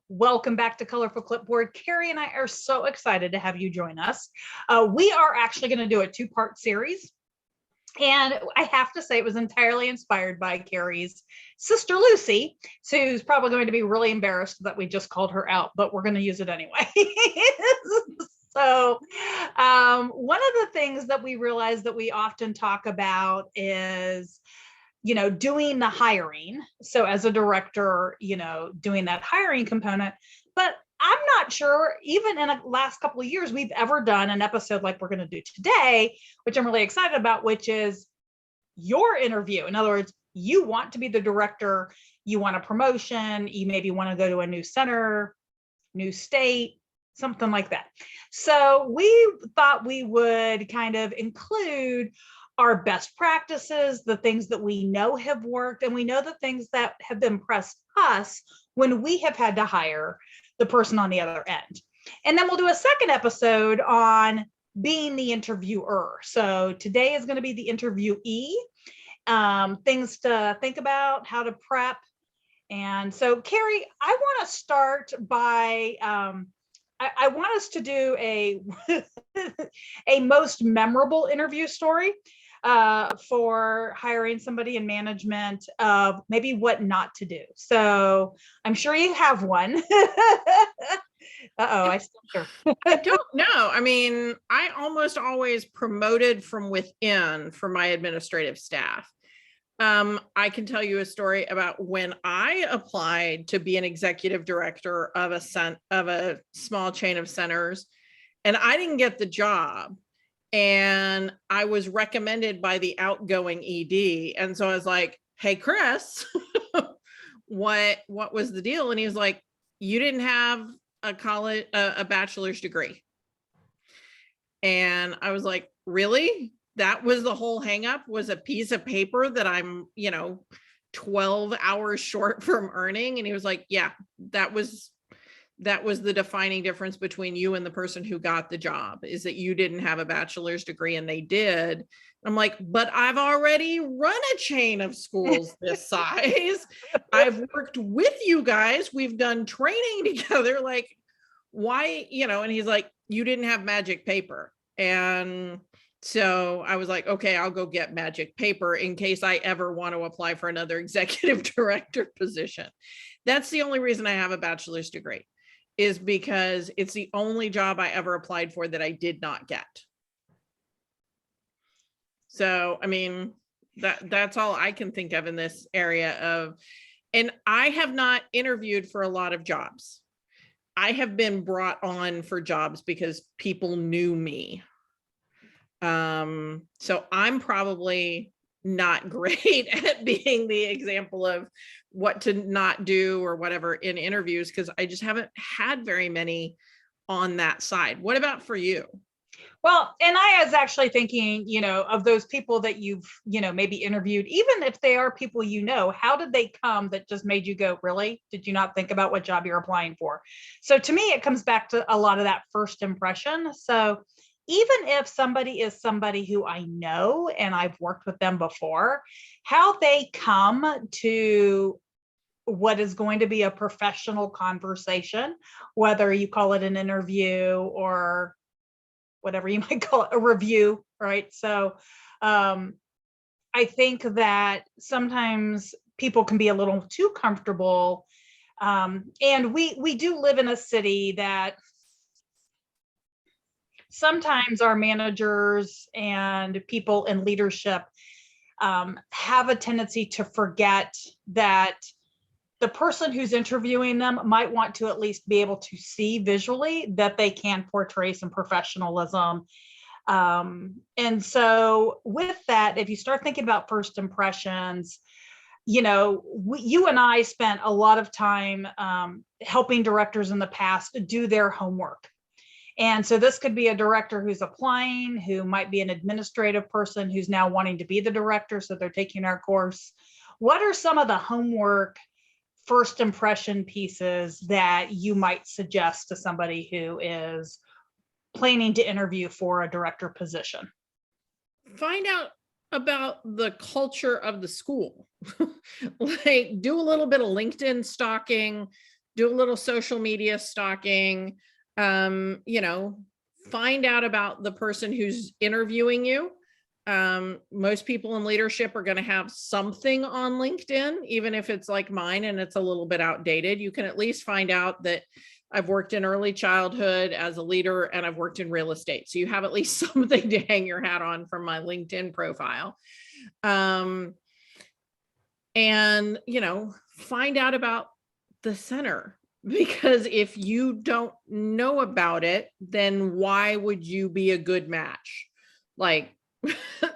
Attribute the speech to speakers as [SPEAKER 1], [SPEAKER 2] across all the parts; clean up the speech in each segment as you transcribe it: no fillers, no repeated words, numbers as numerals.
[SPEAKER 1] Welcome back to Colorful Clipboard. Carrie and I are so excited to have you join us. We are actually going to do a two-part series. And I have to say, it was entirely inspired by Carrie's sister, Lucy, who's probably going to be really embarrassed that we just called her out, but we're going to use it anyway. So one of the things that we realize that we often talk about is, doing the hiring. So as a director, doing that hiring component, but I'm not sure, even in the last couple of years, we've ever done an episode like we're going to do today, which I'm really excited about, which is your interview. In other words, you want to be the director, you want a promotion, you maybe want to go to a new center, new state, something like that. So we thought we would kind of include our best practices, the things that we know have worked, and we know the things that have impressed us when we have had to hire the person on the other end. And then we'll do a second episode on being the interviewer. So today is going to be the interviewee, things to think about, how to prep. And so, Carrie, I want to start by, I want us to do a most memorable interview story for hiring somebody in management, of maybe what not to do. So I'm sure you have one. I
[SPEAKER 2] don't know. I mean, I almost always promoted from within for my administrative staff. I can tell you a story about when I applied to be an executive director of a small chain of centers, and I didn't get the job. And I was recommended by the outgoing ED. And so I was like, hey, Chris, what was the deal? And he was like, you didn't have a bachelor's degree. And I was like, really? That was the whole hang up, was a piece of paper that I'm, 12 hours short from earning. And he was like, yeah, that was the defining difference between you and the person who got the job, is that you didn't have a bachelor's degree and they did. I'm like, but I've already run a chain of schools this size. I've worked with you guys. We've done training together. Like, why, and he's like, you didn't have magic paper. And so I was like, okay, I'll go get magic paper in case I ever want to apply for another executive director position. That's the only reason I have a bachelor's degree, is because it's the only job I ever applied for that I did not get. So, I mean, that's all I can think of in this area of, and I have not interviewed for a lot of jobs. I have been brought on for jobs because people knew me. So I'm probably not great at being the example of what to not do or whatever in interviews, because I just haven't had very many on that side. What about for you?
[SPEAKER 1] Well, and I was actually thinking, of those people that you've, maybe interviewed, even if they are people, how did they come that just made you go, really? Did you not think about what job you're applying for? So to me, it comes back to a lot of that first impression. So even if somebody is somebody who I know and I've worked with them before, how they come to what is going to be a professional conversation, whether you call it an interview or whatever you might call it, a review, right? So I think that sometimes people can be a little too comfortable. And we do live in a city that sometimes our managers and people in leadership have a tendency to forget that the person who's interviewing them might want to at least be able to see visually that they can portray some professionalism. And so with that, if you start thinking about first impressions, you and I spent a lot of time helping directors in the past do their homework. And so this could be a director who's applying, who might be an administrative person who's now wanting to be the director, so they're taking our course. What are some of the homework first impression pieces that you might suggest to somebody who is planning to interview for a director position?
[SPEAKER 2] Find out about the culture of the school. Like, do a little bit of LinkedIn stalking, do a little social media stalking, find out about the person who's interviewing you. Most people in leadership are going to have something on LinkedIn, even if it's like mine and it's a little bit outdated. You can at least find out that I've worked in early childhood as a leader and I've worked in real estate. So you have at least something to hang your hat on from my LinkedIn profile. And, find out about the center, because if you don't know about it, then why would you be a good match? Like,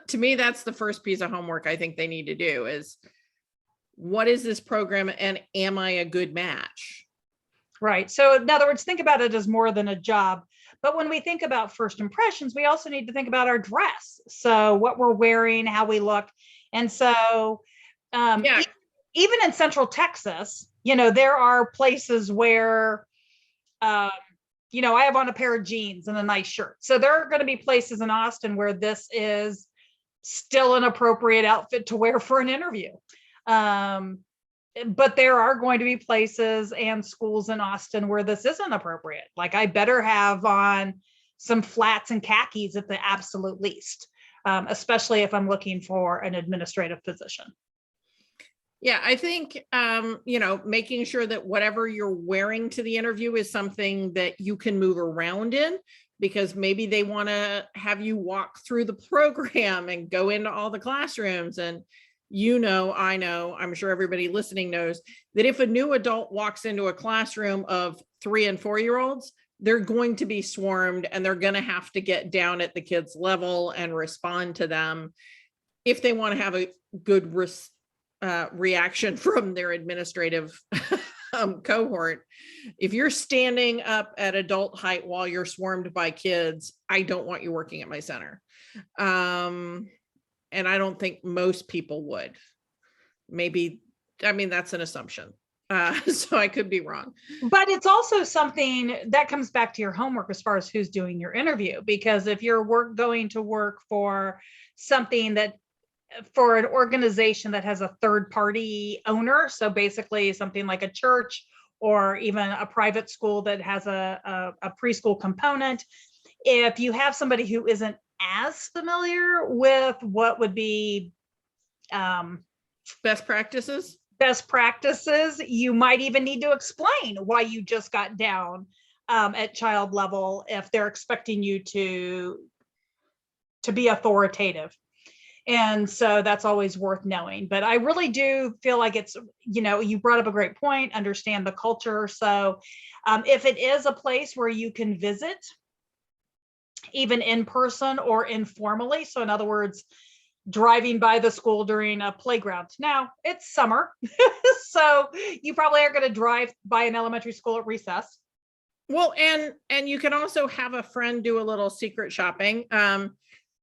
[SPEAKER 2] to me, that's the first piece of homework I think they need to do is, what is this program and am I a good match?
[SPEAKER 1] Right. So in other words, think about it as more than a job. But when we think about first impressions, we also need to think about our dress. So what we're wearing, how we look. And so even in Central Texas, there are places where, I have on a pair of jeans and a nice shirt. So there are going to be places in Austin where this is still an appropriate outfit to wear for an interview. But there are going to be places and schools in Austin where this isn't appropriate. Like I better have on some flats and khakis at the absolute least, especially if I'm looking for an administrative position.
[SPEAKER 2] Yeah, I think, making sure that whatever you're wearing to the interview is something that you can move around in, because maybe they want to have you walk through the program and go into all the classrooms. And I know, I'm sure everybody listening knows that if a new adult walks into a classroom of 3 and 4-year-olds, they're going to be swarmed and they're going to have to get down at the kids' level and respond to them if they want to have a good reaction from their administrative cohort. If you're standing up at adult height while you're swarmed by kids, I don't want you working at my center. And I don't think most people would. That's an assumption. So I could be wrong.
[SPEAKER 1] But it's also something that comes back to your homework as far as who's doing your interview, because if you're going to work for for an organization that has a third party owner, so basically something like a church or even a private school that has a preschool component, if you have somebody who isn't as familiar with what would be
[SPEAKER 2] best practices,
[SPEAKER 1] you might even need to explain why you just got down at child level if they're expecting you to be authoritative. And so that's always worth knowing. But I really do feel like it's, you brought up a great point, understand the culture. So if it is a place where you can visit, even in person or informally, so in other words, driving by the school during a playground. Now it's summer, so you probably are going to drive by an elementary school at recess.
[SPEAKER 2] Well, and you can also have a friend do a little secret shopping.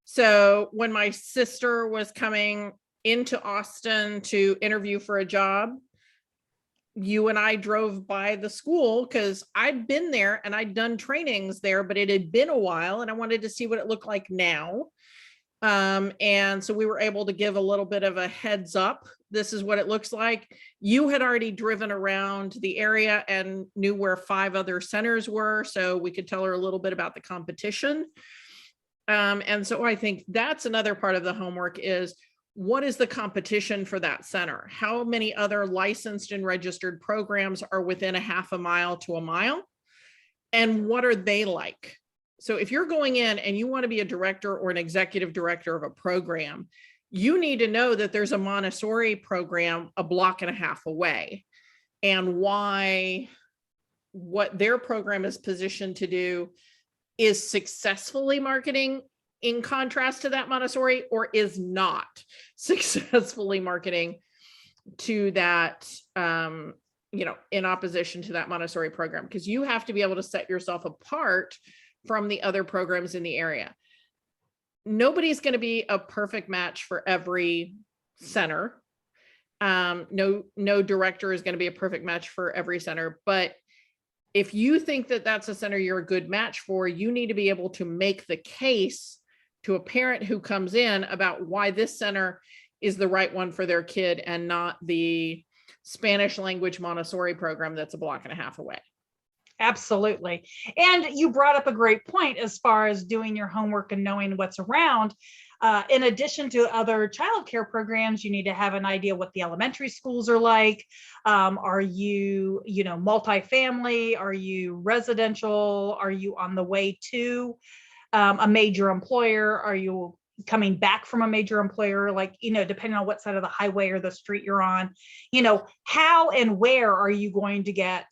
[SPEAKER 2] So when my sister was coming into Austin to interview for a job, you and I drove by the school because I'd been there and I'd done trainings there, but it had been a while and I wanted to see what it looked like now. And so we were able to give a little bit of a heads up. This is what it looks like. You had already driven around the area and knew where 5 other centers were, so we could tell her a little bit about the competition. And so I think that's another part of the homework is, what is the competition for that center? How many other licensed and registered programs are within a half a mile to a mile? And what are they like? So if you're going in and you want to be a director or an executive director of a program, you need to know that there's a Montessori program a block and a half away, and why what their program is positioned to do is successfully marketing in contrast to that Montessori, or is not successfully marketing to that, in opposition to that Montessori program, because you have to be able to set yourself apart from the other programs in the area. Nobody's going to be a perfect match for every center. No director is going to be a perfect match for every center, but if you think that that's a center you're a good match for, you need to be able to make the case to a parent who comes in about why this center is the right one for their kid and not the Spanish language Montessori program that's a block and a half away.
[SPEAKER 1] Absolutely. And you brought up a great point as far as doing your homework and knowing what's around. In addition to other childcare programs, you need to have an idea what the elementary schools are like. Are you, multifamily? Are you residential? Are you on the way to a major employer? Are you coming back from a major employer? Like, depending on what side of the highway or the street you're on, how and where are you going to get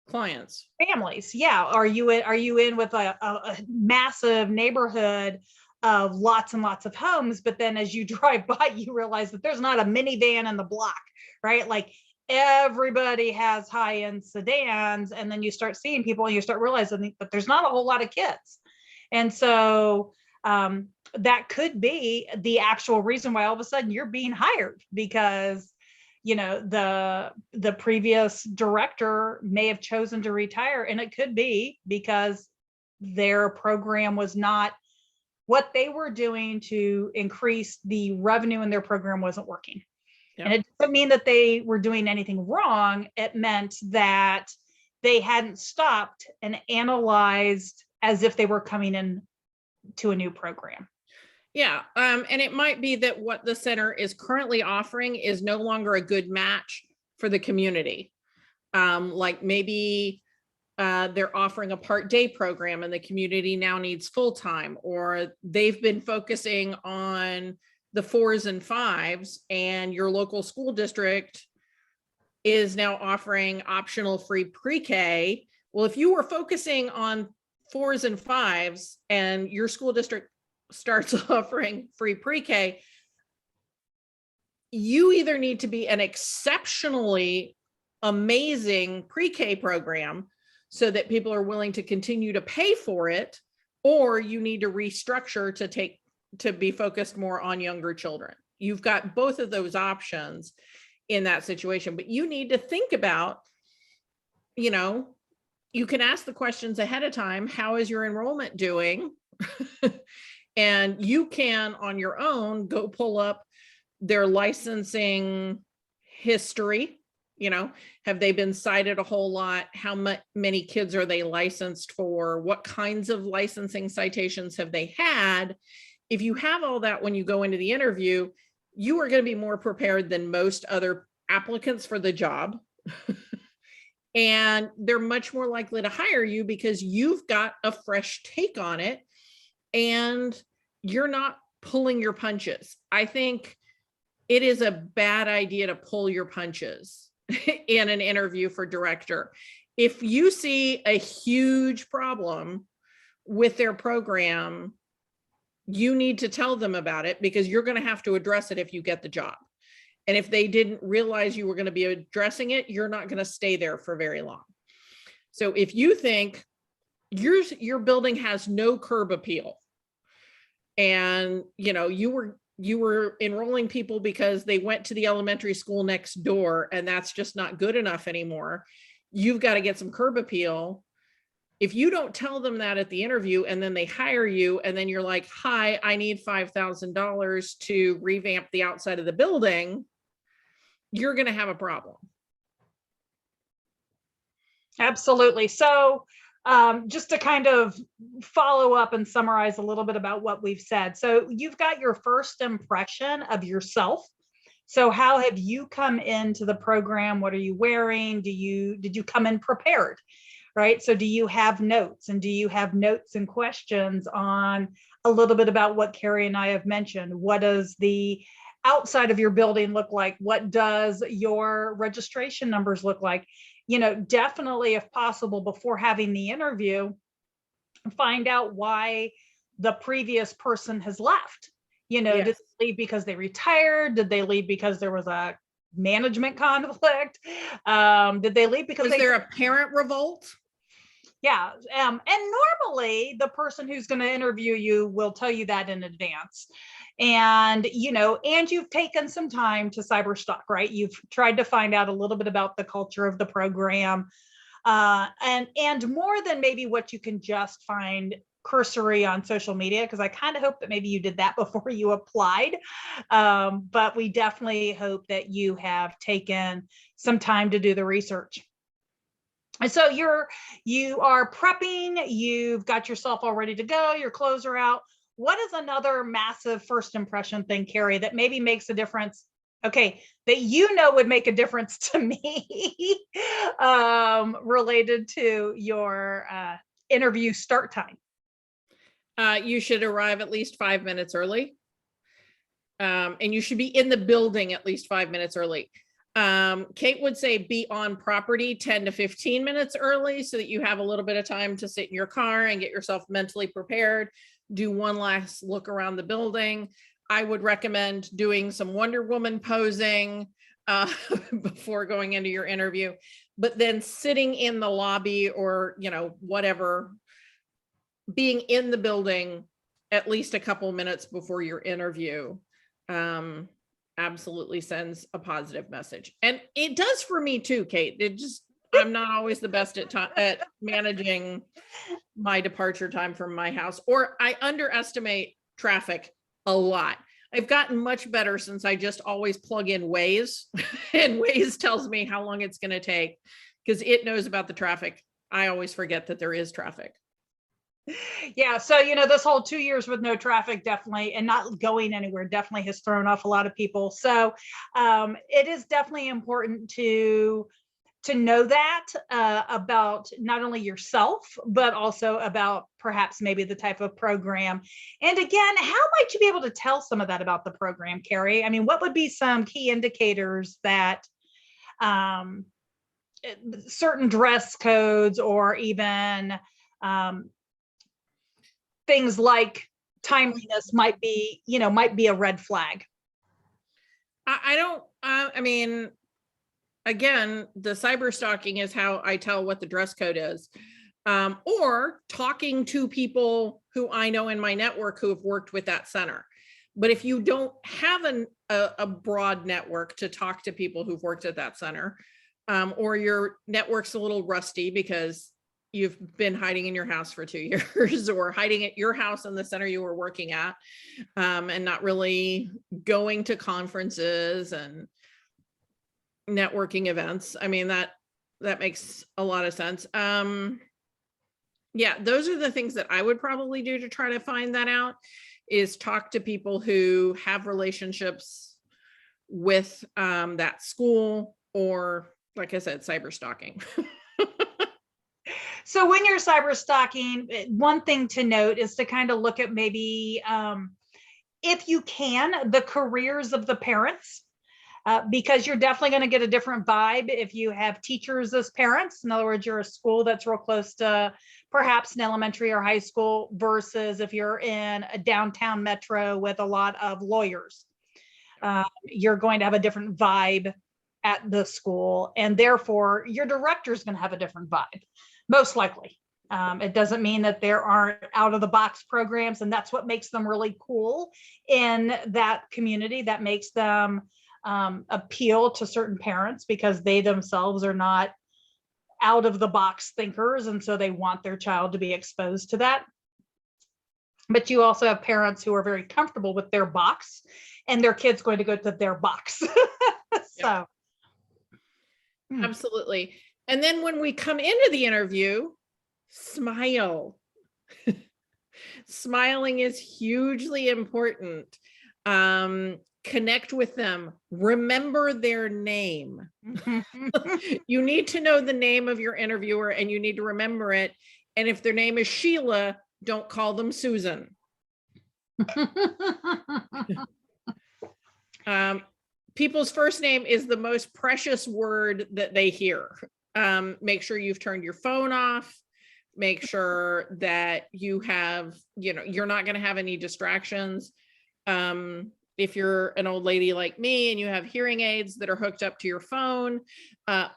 [SPEAKER 2] clients,
[SPEAKER 1] families? Yeah. Are you in with a massive neighborhood of lots and lots of homes, but then as you drive by, you realize that there's not a minivan in the block, right? Like everybody has high-end sedans, and then you start seeing people and you start realizing that there's not a whole lot of kids. And so that could be the actual reason why all of a sudden you're being hired, because the previous director may have chosen to retire, and it could be because their program was not what they were doing to increase the revenue in their program wasn't working. Yep. And it doesn't mean that they were doing anything wrong. It meant that they hadn't stopped and analyzed as if they were coming in to a new program.
[SPEAKER 2] Yeah. And it might be that what the center is currently offering is no longer a good match for the community. Like maybe they're offering a part-day program and the community now needs full-time, or they've been focusing on the 4s and 5s, and your local school district is now offering optional free pre-K. Well, if you were focusing on 4s and 5s and your school district starts offering free pre-K, you either need to be an exceptionally amazing pre-K program so that people are willing to continue to pay for it, or you need to restructure to be focused more on younger children. You've got both of those options in that situation, but you need to think about, you can ask the questions ahead of time. How is your enrollment doing? And you can, on your own, go pull up their licensing history. Have they been cited a whole lot? How many kids are they licensed for? What kinds of licensing citations have they had? If you have all that when you go into the interview, you are going to be more prepared than most other applicants for the job. And they're much more likely to hire you because you've got a fresh take on it and you're not pulling your punches. I think it is a bad idea to pull your punches in an interview for director. If you see a huge problem with their program, you need to tell them about it, because you're going to have to address it if you get the job. And if they didn't realize you were going to be addressing it, you're not going to stay there for very long. So if you think your building has no curb appeal, and you were enrolling people because they went to the elementary school next door, and that's just not good enough anymore, you've got to get some curb appeal. If you don't tell them that at the interview, and then they hire you, and then you're like, hi, I need $5,000 to revamp the outside of the building, you're going to have a problem.
[SPEAKER 1] Absolutely. So just to kind of follow up and summarize a little bit about what we've said. So you've got your first impression of yourself. So how have you come into the program? What are you wearing? Did you come in prepared? Right? So do you have notes, and do you have notes and questions on a little bit about what Carrie and I have mentioned? What does the outside of your building look like? What does your registration numbers look like? Definitely, if possible, before having the interview, find out why the previous person has left. Yes. Did they leave because they retired? Did they leave because there was a management conflict? Did they leave because
[SPEAKER 2] was there a parent revolt?
[SPEAKER 1] Yeah. And normally the person who's going to interview you will tell you that in advance. And, and you've taken some time to cyberstalk, right? You've tried to find out a little bit about the culture of the program, and more than maybe what you can just find cursory on social media, because I kind of hope that maybe you did that before you applied. But we definitely hope that you have taken some time to do the research. And so you are prepping, you've got yourself all ready to go, your clothes are out. What is another massive first impression thing, Carrie, that maybe makes a difference? Okay, that would make a difference to me related to your interview start time.
[SPEAKER 2] You should arrive at least 5 minutes early. And you should be in the building at least 5 minutes early. Kate would say be on property 10 to 15 minutes early so that you have a little bit of time to sit in your car and get yourself mentally prepared, do one last look around the building. I would recommend doing some Wonder Woman posing before going into your interview, but then sitting in the lobby or, whatever, being in the building at least a couple minutes before your interview absolutely sends a positive message. And it does for me too, Kate. I'm not always the best at managing my departure time from my house, or I underestimate traffic a lot. I've gotten much better since I just always plug in Waze and Waze tells me how long it's going to take because it knows about the traffic. I always forget that there is traffic.
[SPEAKER 1] Yeah. So, this whole 2 years with no traffic definitely, and not going anywhere, definitely has thrown off a lot of people. So it is definitely important to know that about not only yourself, but also about perhaps maybe the type of program. And again, how might you be able to tell some of that about the program, Carrie? I mean, what would be some key indicators that certain dress codes or even things like timeliness might be a red flag?
[SPEAKER 2] I mean, again, the cyber stalking is how I tell what the dress code is, or talking to people who I know in my network who have worked with that center. But if you don't have a broad network to talk to people who've worked at that center, or your network's a little rusty because you've been hiding in your house for 2 years or hiding at your house in the center you were working at, and not really going to conferences and networking events. I mean, that makes a lot of sense. Yeah, those are the things that I would probably do to try to find that out, is talk to people who have relationships with that school, or like I said, cyber stalking.
[SPEAKER 1] So when you're cyber stalking, one thing to note is to kind of look at maybe, if you can, the careers of the parents. Because you're definitely going to get a different vibe if you have teachers as parents. In other words, you're a school that's real close to perhaps an elementary or high school, versus if you're in a downtown metro with a lot of lawyers. You're going to have a different vibe at the school, and therefore your director is going to have a different vibe, most likely. It doesn't mean that there aren't out of the box programs, and that's what makes them really cool in that community. That makes them appeal to certain parents, because they themselves are not out of the box thinkers, and so they want their child to be exposed to that. But you also have parents who are very comfortable with their box, and their kid's going to go to their box. So
[SPEAKER 2] absolutely. And then when we come into the interview, smile. Smiling is hugely important. Connect with them, remember their name. You need to know the name of your interviewer, and you need to remember it. And if their name is Sheila, don't call them Susan. People's first name is the most precious word that they hear. Make sure you've turned your phone off. Make sure that you have, you're not going to have any distractions. If you're an old lady like me and you have hearing aids that are hooked up to your phone,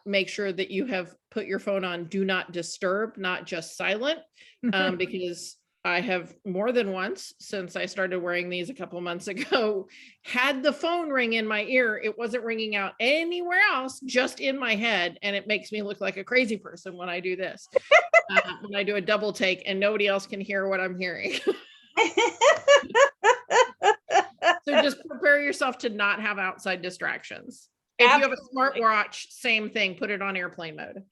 [SPEAKER 2] make sure that you have put your phone on do not disturb, not just silent, because I have more than once since I started wearing these a couple months ago, had the phone ring in my ear. It wasn't ringing out anywhere else, just in my head. And it makes me look like a crazy person when I do this, when I do a double take and nobody else can hear what I'm hearing. So just prepare yourself to not have outside distractions. If you have a smartwatch, same thing, put it on airplane mode.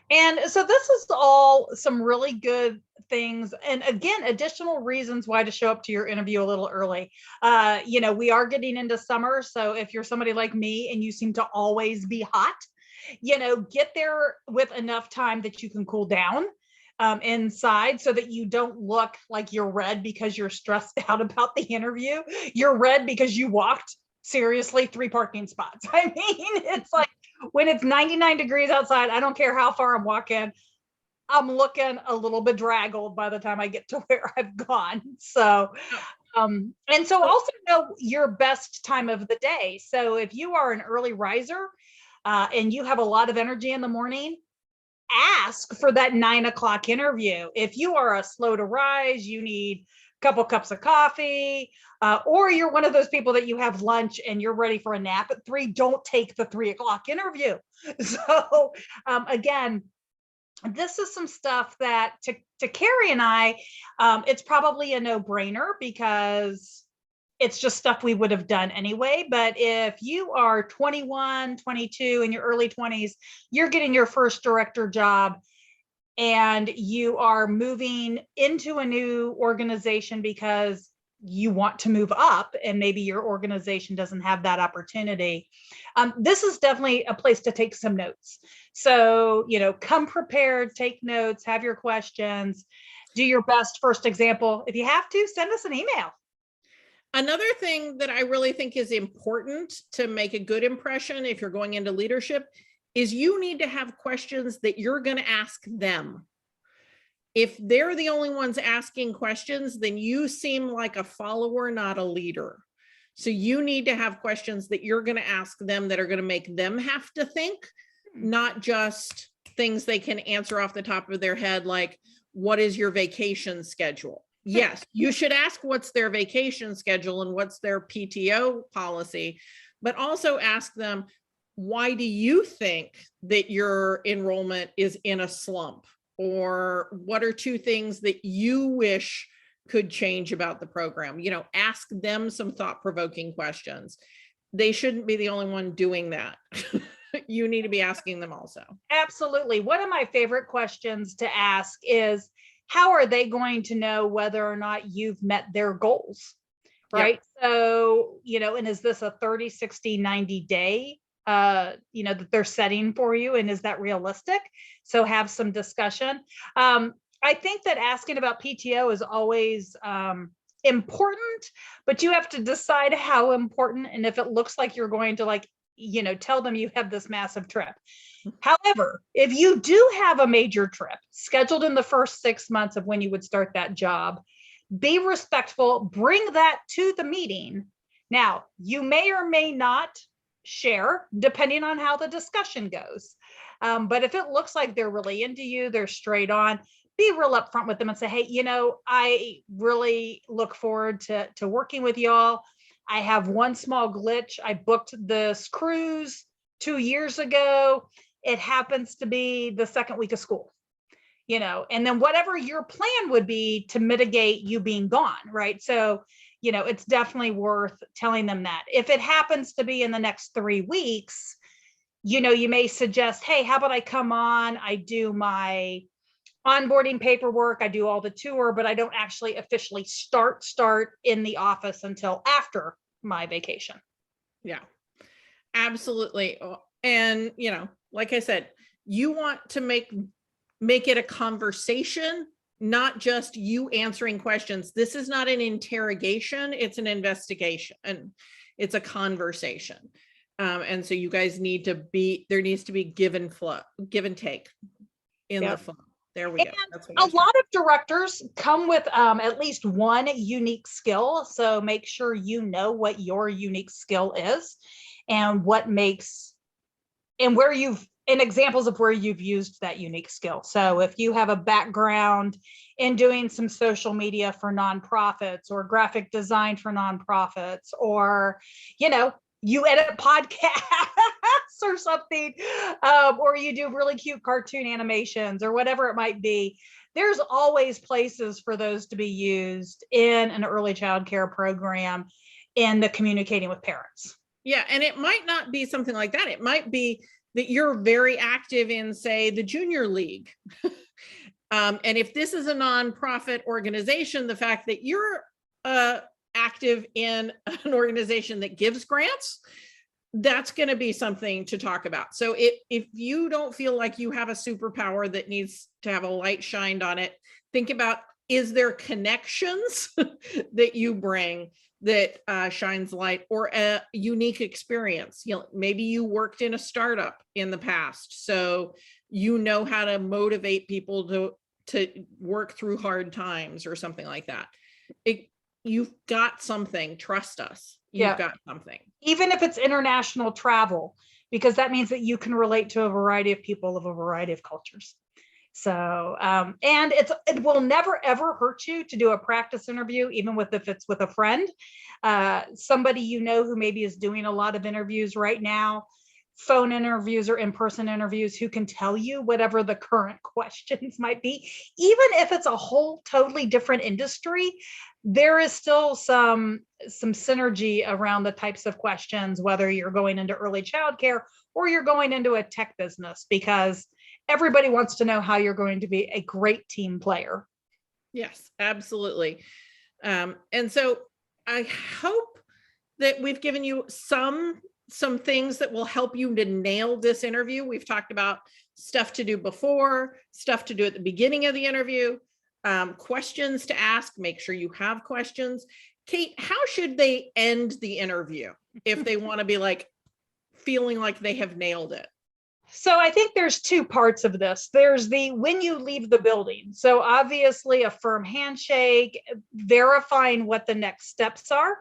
[SPEAKER 1] And so this is all some really good things. And again, additional reasons why to show up to your interview a little early. We are getting into summer. So if you're somebody like me and you seem to always be hot, get there with enough time that you can cool down inside so that you don't look like you're red because you're stressed out about the interview. You're red because you walked seriously 3 parking spots. I mean, it's like when it's 99 degrees outside, I don't care how far I'm walking, I'm looking a little bedraggled by the time I get to where I've gone. So, and so also know your best time of the day. So if you are an early riser and you have a lot of energy in the morning, ask for that 9 o'clock interview. If you are a slow to rise, you need a couple cups of coffee, or you're one of those people that you have lunch and you're ready for a nap at 3, don't take the 3 o'clock interview. So again, this is some stuff that to Carrie and I, it's probably a no-brainer because it's just stuff we would have done anyway. But if you are 21, 22, in your early 20s, you're getting your first director job and you are moving into a new organization because you want to move up and maybe your organization doesn't have that opportunity. This is definitely a place to take some notes. So, come prepared, take notes, have your questions, do your best first example. If you have to, send us an email.
[SPEAKER 2] Another thing that I really think is important to make a good impression if you're going into leadership is you need to have questions that you're going to ask them. If they're the only ones asking questions, then you seem like a follower, not a leader. So you need to have questions that you're going to ask them that are going to make them have to think, not just things they can answer off the top of their head, like, what is your vacation schedule? Yes, you should ask what's their vacation schedule and what's their PTO policy, but also ask them, why do you think that your enrollment is in a slump? Or what are 2 things that you wish could change about the program? Ask them some thought-provoking questions. They shouldn't be the only one doing that. You need to be asking them also.
[SPEAKER 1] Absolutely. One of my favorite questions to ask is, how are they going to know whether or not you've met their goals? Right. Yep. So, and is this a 30, 60, 90 day, that they're setting for you? And is that realistic? So have some discussion. I think that asking about PTO is always important, but you have to decide how important. And if it looks like you're going to tell them you have this massive trip. However, if you do have a major trip scheduled in the first 6 months of when you would start that job, be respectful, bring that to the meeting. Now, you may or may not share, depending on how the discussion goes. But if it looks like they're really into you, they're straight on, be real upfront with them and say, hey, I really look forward to working with y'all. I have one small glitch. I booked this cruise 2 years ago. It happens to be the second week of school, and then whatever your plan would be to mitigate you being gone, right? So, it's definitely worth telling them that. If it happens to be in the next 3 weeks, you may suggest, hey, how about I come on, I do my onboarding paperwork, I do all the tour, but I don't actually officially start in the office until after my vacation.
[SPEAKER 2] Yeah, absolutely. And, like I said, you want to make it a conversation, not just you answering questions. This is not an interrogation. It's an investigation and it's a conversation. And so you guys there needs to be give and take in the flow. There we go. That's
[SPEAKER 1] a lot of directors come with at least one unique skill. So make sure you know what your unique skill is and what makes and where you've and examples of where you've used that unique skill. So if you have a background in doing some social media for nonprofits or graphic design for nonprofits, or, you edit podcasts or something, or you do really cute cartoon animations or whatever it might be, there's always places for those to be used in an early child care program in the communicating with parents.
[SPEAKER 2] Yeah. And it might not be something like that. It might be that you're very active in, say, the junior league. And if this is a nonprofit organization, the fact that you're active in an organization that gives grants, that's going to be something to talk about. So if you don't feel like you have a superpower that needs to have a light shined on it, think about, is there connections that you bring that shines light, or a unique experience? Maybe you worked in a startup in the past, so you know how to motivate people to work through hard times or something like that. You've got something, trust us, you've got something.
[SPEAKER 1] Even if it's international travel, because that means that you can relate to a variety of people of a variety of cultures. So, and it will never, ever hurt you to do a practice interview, even if it's with a friend, somebody who maybe is doing a lot of interviews right now, phone interviews or in-person interviews, who can tell you whatever the current questions might be. Even if it's a whole totally different industry, there is still some synergy around the types of questions, whether you're going into early childcare or you're going into a tech business, because everybody wants to know how you're going to be a great team player.
[SPEAKER 2] Yes, absolutely. And so I hope that we've given you some things that will help you to nail this interview. We've talked about stuff to do before, stuff to do at the beginning of the interview, questions to ask. Make sure you have questions. Kate, how should they end the interview if they want to be feeling like they have nailed it?
[SPEAKER 1] So I think there's two parts of this. There's the when you leave the building. So obviously a firm handshake, verifying what the next steps are,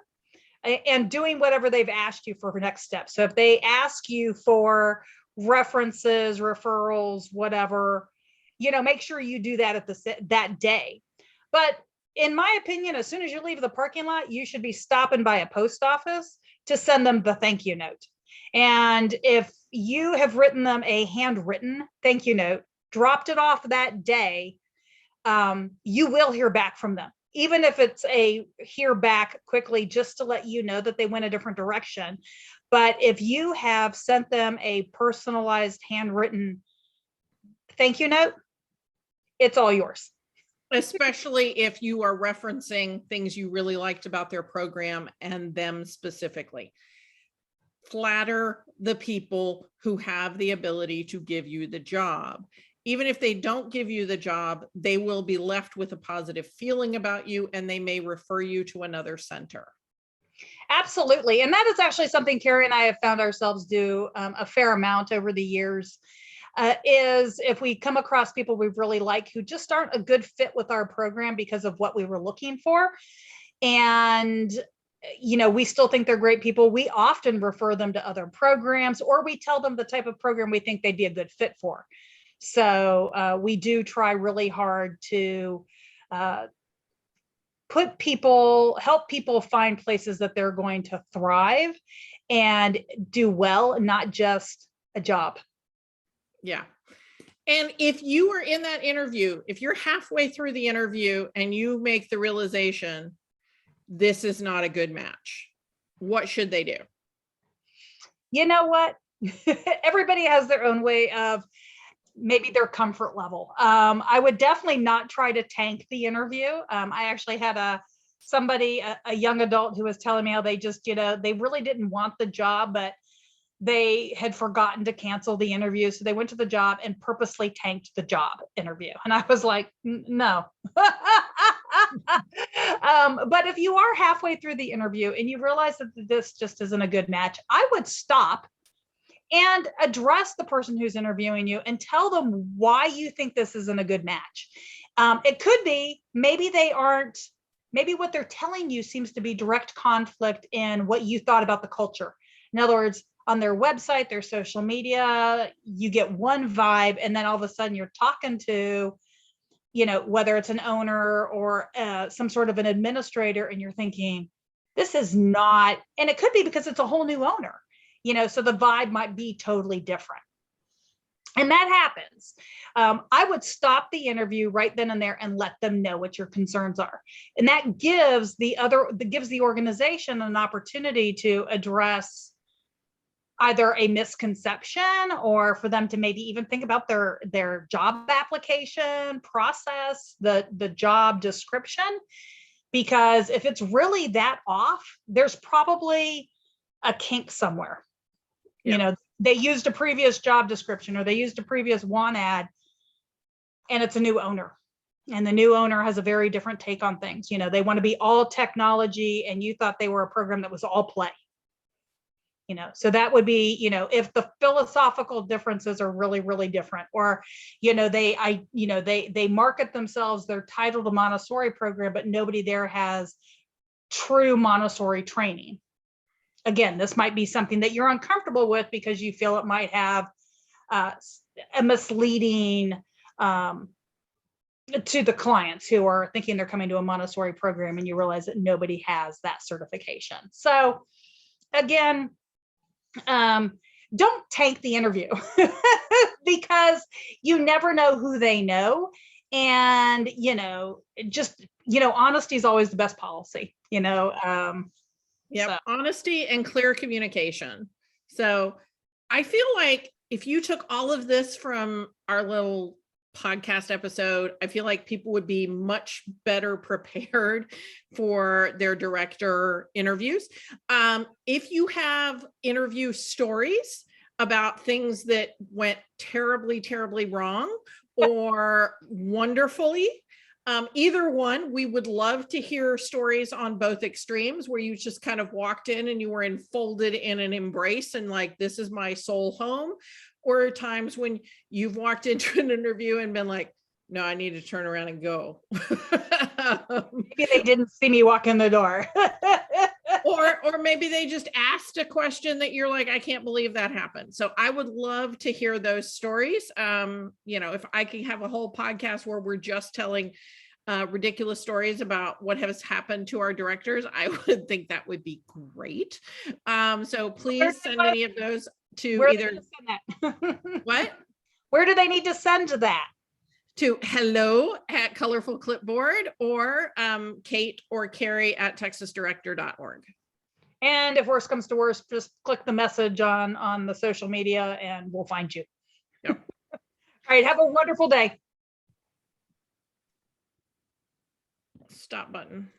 [SPEAKER 1] and doing whatever they've asked you for next steps. So if they ask you for references, referrals, whatever, make sure you do that at that day. But in my opinion, as soon as you leave the parking lot, you should be stopping by a post office to send them the thank you note. And if you have written them a handwritten thank you note, dropped it off that day, you will hear back from them. Even if it's a hear back quickly, just to let you know that they went a different direction. But if you have sent them a personalized handwritten thank you note, it's all yours.
[SPEAKER 2] Especially if you are referencing things you really liked about their program and them specifically. Flatter the people who have the ability to give you the job. Even if they don't give you the job, they will be left with a positive feeling about you, and they may refer you to another center.
[SPEAKER 1] Absolutely. And that is actually something Carrie and I have found ourselves do a fair amount over the years, is if we come across people we really like who just aren't a good fit with our program because of what we were looking for, and we still think they're great people, we often refer them to other programs, or we tell them the type of program we think they'd be a good fit for. So we do try really hard to help people find places that they're going to thrive and do well, not just a job.
[SPEAKER 2] Yeah. And if you are in that interview, if you're halfway through the interview and you make the realization, this is not a good match, what should they do?
[SPEAKER 1] You know what? Everybody has their own way of maybe their comfort level. I would definitely not try to tank the interview. I actually had a young adult who was telling me how they just, they really didn't want the job, but they had forgotten to cancel the interview. So they went to the job and purposely tanked the job interview. And I was like, no. But if you are halfway through the interview and you realize that this just isn't a good match, I would stop and address the person who's interviewing you and tell them why you think this isn't a good match. It could be maybe what they're telling you seems to be direct conflict in what you thought about the culture. In other words, on their website, their social media, you get one vibe, and then all of a sudden you're talking to, whether it's an owner or some sort of an administrator, and you're thinking, this is not, and it could be because it's a whole new owner, so the vibe might be totally different. And that happens. I would stop the interview right then and there and let them know what your concerns are. And that gives the organization an opportunity to address either a misconception, or for them to maybe even think about their job application process, the job description. Because if it's really that off, there's probably a kink somewhere.
[SPEAKER 2] Yeah.
[SPEAKER 1] They used a previous job description, or they used a previous want ad, and it's a new owner. And the new owner has a very different take on things. They want to be all technology, and you thought they were a program that was all play. So that would be, if the philosophical differences are really, really different, or, they market themselves, they're titled a Montessori program, but nobody there has true Montessori training. Again, this might be something that you're uncomfortable with because you feel it might have a misleading to the clients who are thinking they're coming to a Montessori program, and you realize that nobody has that certification. So again, don't tank the interview because you never know who they know. And, honesty is always the best policy,
[SPEAKER 2] Yep.
[SPEAKER 1] So.
[SPEAKER 2] Honesty and clear communication. So I feel like if you took all of this from our little podcast episode, I feel like people would be much better prepared for their director interviews. If you have interview stories about things that went terribly, terribly wrong or wonderfully, either one, we would love to hear stories on both extremes, where you just kind of walked in and you were enfolded in an embrace and like, this is my soul home. Or times when you've walked into an interview and been like, no, I need to turn around and go.
[SPEAKER 1] Maybe they didn't see me walk in the door.
[SPEAKER 2] or maybe they just asked a question that you're like, I can't believe that happened. So I would love to hear those stories. If I could have a whole podcast where we're just telling ridiculous stories about what has happened to our directors, I would think that would be great. So please send any of those to either what?
[SPEAKER 1] Where do they need to send that?
[SPEAKER 2] To hello@Colorful Clipboard, or Kate or Carrie at texasdirector.org.
[SPEAKER 1] And if worse comes to worse, just click the message on the social media and we'll find you.
[SPEAKER 2] Yep.
[SPEAKER 1] All right. Have a wonderful day.
[SPEAKER 2] Stop button.